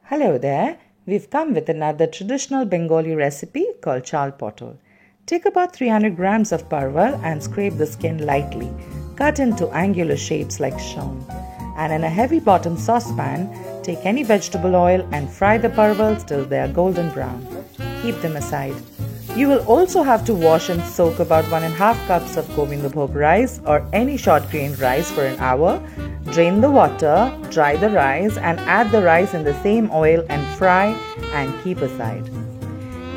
Hello there, we've come with another traditional Bengali recipe called chal potol. Take about 300 grams of parval and scrape the skin lightly. Cut into angular shapes like shown. And in a heavy bottom saucepan, take any vegetable oil and fry the parvals till they are golden brown. Keep them aside. You will also have to wash and soak about 1.5 cups of Govindabhog rice or any short grain rice for an hour. Drain the water, dry the rice and add the rice in the same oil and fry and keep aside.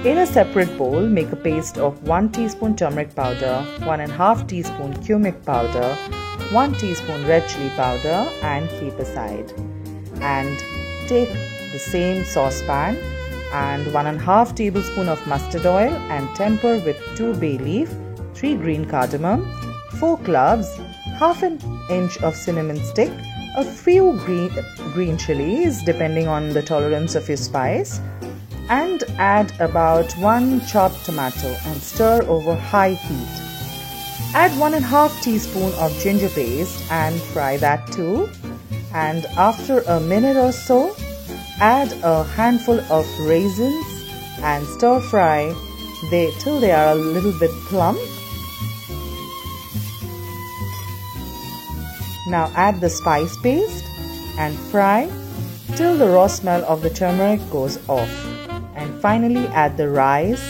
In a separate bowl, make a paste of 1 teaspoon turmeric powder, 1.5 teaspoon cumic powder, 1 teaspoon red chili powder and keep aside. And take the same saucepan and 1.5 tablespoon of mustard oil and temper with 2 bay leaf, 3 green cardamom, 4 cloves, half an inch of cinnamon stick, a few green chilies depending on the tolerance of your spice, and add about 1 chopped tomato and stir over high heat. Add 1.5 teaspoon of ginger paste and fry that too. And after a minute or so, add a handful of raisins and stir fry till they are a little bit plump. Now add the spice paste and fry till the raw smell of the turmeric goes off. And finally add the rice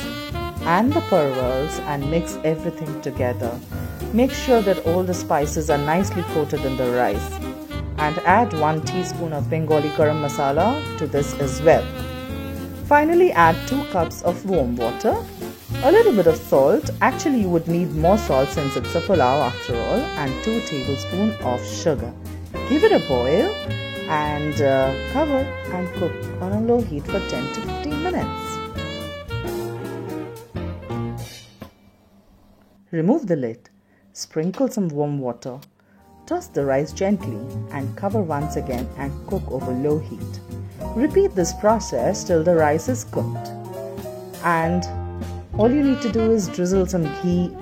and the parvals and mix everything together. Make sure that all the spices are nicely coated in the rice. And add 1 teaspoon of Bengali garam masala to this as well. Finally add 2 cups of warm water, a little bit of salt, actually you would need more salt since it's a pulao after all, and 2 tablespoons of sugar. Give it a boil and cover and cook on a low heat for 10 to 15 minutes. Remove the lid, sprinkle some warm water. Toss the rice gently and cover once again and cook over low heat. Repeat this process till the rice is cooked. And all you need to do is drizzle some ghee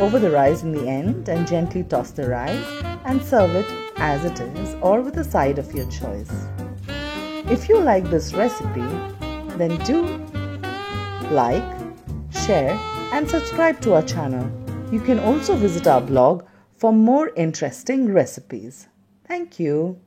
over the rice in the end and gently toss the rice and serve it as it is or with a side of your choice. If you like this recipe, then do like, share and subscribe to our channel. You can also visit our blog for more interesting recipes. Thank you.